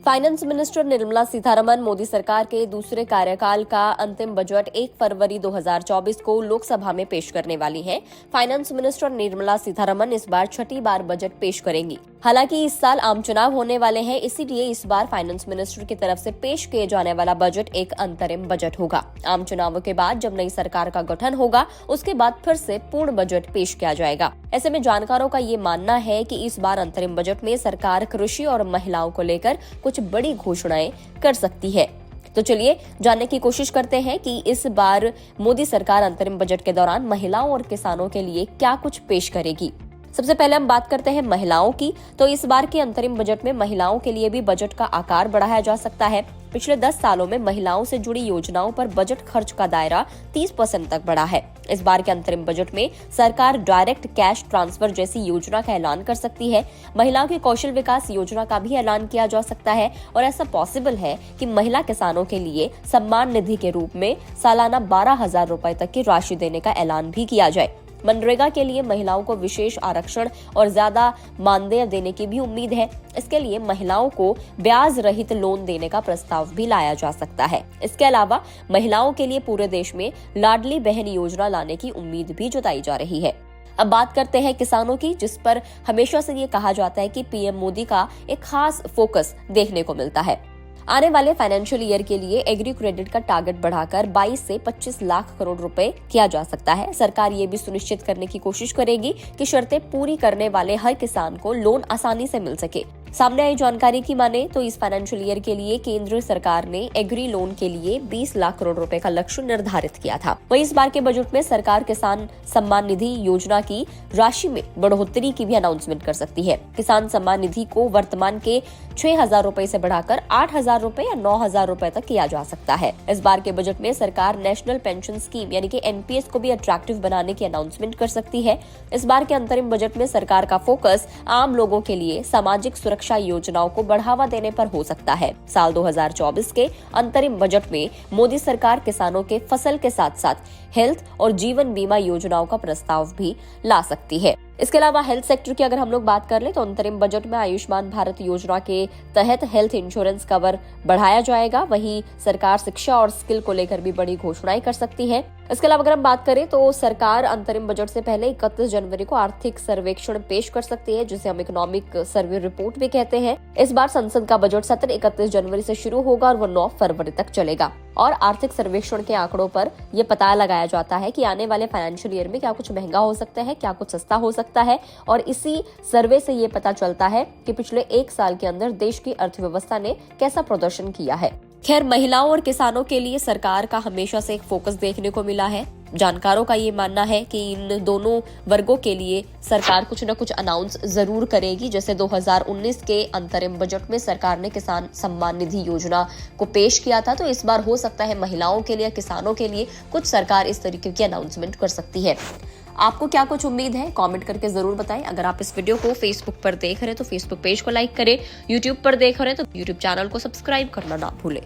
Finance minister Nirmala Sitharaman Modi सरकार के दूसरे कार्यकाल का अंतिम बजट 1 फरवरी 2024 को लोकसभा में पेश करने वाली हैं। फाइनेंस मिनिस्टर निर्मला सीतारमण इस बार छठी बार बजट पेश करेंगी। हालांकि इस साल आम चुनाव होने वाले हैं, इसीलिए इस बार फाइनेंस मिनिस्टर की तरफ से पेश किए जाने वाला बजट एक अंतरिम बजट होगा। आम चुनावों के बाद जब नई सरकार का गठन होगा, उसके बाद फिर से पूर्ण बजट पेश किया जाएगा। ऐसे में जानकारों का ये मानना है कि इस बार अंतरिम बजट में सरकार कृषि और महिलाओं को लेकर कुछ बड़ी घोषणाएं कर सकती है। तो चलिए जानने की कोशिश करते हैं कि इस बार मोदी सरकार अंतरिम बजट के दौरान महिलाओं और किसानों के लिए क्या कुछ पेश करेगी। सबसे पहले हम बात करते हैं महिलाओं की। तो इस बार के अंतरिम बजट में महिलाओं के लिए भी बजट का आकार बढ़ाया जा सकता है। पिछले 10 सालों में महिलाओं से जुड़ी योजनाओं पर बजट खर्च का दायरा 30% तक बढ़ा है। इस बार के अंतरिम बजट में सरकार डायरेक्ट कैश ट्रांसफर जैसी योजना का ऐलान कर सकती है। महिलाओं की कौशल विकास योजना का भी ऐलान किया जा सकता है और ऐसा पॉसिबल है कि महिला किसानों के लिए सम्मान निधि के रूप में सालाना 12,000 रुपए तक की राशि देने का ऐलान भी किया जाए। मनरेगा के लिए महिलाओं को विशेष आरक्षण और ज्यादा मानदेय देने की भी उम्मीद है। इसके लिए महिलाओं को ब्याज रहित लोन देने का प्रस्ताव भी लाया जा सकता है। इसके अलावा महिलाओं के लिए पूरे देश में लाडली बहन योजना लाने की उम्मीद भी जताई जा रही है। अब बात करते हैं किसानों की, जिस पर हमेशा से ये कहा जाता है कि पीएम मोदी का एक खास फोकस देखने को मिलता है। आने वाले फाइनेंशियल ईयर के लिए एग्री क्रेडिट का टारगेट बढ़ाकर 22 से 25 लाख करोड़ रुपए किया जा सकता है। सरकार ये भी सुनिश्चित करने की कोशिश करेगी कि शर्तें पूरी करने वाले हर किसान को लोन आसानी से मिल सके। सामने आई जानकारी की माने तो इस फाइनेंशियल ईयर के लिए केंद्र सरकार ने एग्री लोन के लिए 20 लाख करोड़ रुपए का लक्ष्य निर्धारित किया था। वहीं इस बार के बजट में सरकार किसान सम्मान निधि योजना की राशि में बढ़ोतरी की भी अनाउंसमेंट कर सकती है। किसान सम्मान निधि को वर्तमान के 6,000 रुपए से बढ़ाकर 8,000 रुपए या 9,000 रुपए तक किया जा सकता है। इस बार के बजट में सरकार नेशनल पेंशन स्कीम यानी कि एनपीएस को भी अट्रैक्टिव बनाने की अनाउंसमेंट कर सकती है। इस बार के अंतरिम बजट में सरकार का फोकस आम लोगों के लिए सामाजिक सुरक्षा योजनाओं को बढ़ावा देने पर हो सकता है। साल 2024 के अंतरिम बजट में मोदी सरकार किसानों के फसल के साथ साथ हेल्थ और जीवन बीमा योजनाओं का प्रस्ताव भी ला सकती है। इसके अलावा हेल्थ सेक्टर की अगर हम लोग बात कर ले तो अंतरिम बजट में आयुष्मान भारत योजना के तहत हेल्थ इंश्योरेंस कवर बढ़ाया जाएगा। वहीं सरकार शिक्षा और स्किल को लेकर भी बड़ी घोषणाएं कर सकती है। इसके अलावा अगर हम बात करें तो सरकार अंतरिम बजट से पहले 31 जनवरी को आर्थिक सर्वेक्षण पेश कर सकती है, जिसे हम इकोनॉमिक सर्वे रिपोर्ट भी कहते हैं। इस बार संसद का बजट सत्र 31 जनवरी से शुरू होगा और वो 9 फरवरी तक चलेगा। और आर्थिक सर्वेक्षण के आंकड़ों पर यह पता लगाया जाता है कि आने वाले फाइनेंशियल ईयर में क्या कुछ महंगा हो सकता है, क्या कुछ सस्ता हो सकता है। और इसी सर्वे से ये पता चलता है कि पिछले 1 साल के अंदर देश की अर्थव्यवस्था ने कैसा प्रदर्शन किया है। खैर, महिलाओं और किसानों के लिए सरकार का हमेशा से एक फोकस देखने को मिला है। जानकारों का ये मानना है कि इन दोनों वर्गों के लिए सरकार कुछ न कुछ अनाउंस जरूर करेगी। जैसे 2019 के अंतरिम बजट में सरकार ने किसान सम्मान निधि योजना को पेश किया था, तो इस बार हो सकता है महिलाओं के लिए, किसानों के लिए कुछ सरकार इस तरीके की अनाउंसमेंट कर सकती है। आपको क्या कुछ उम्मीद है, कमेंट करके जरूर बताएं। अगर आप इस वीडियो को फेसबुक पर देख रहे हैं तो फेसबुक पेज को लाइक करें, यूट्यूब पर देख रहे हैं तो यूट्यूब चैनल को सब्सक्राइब करना ना भूलें।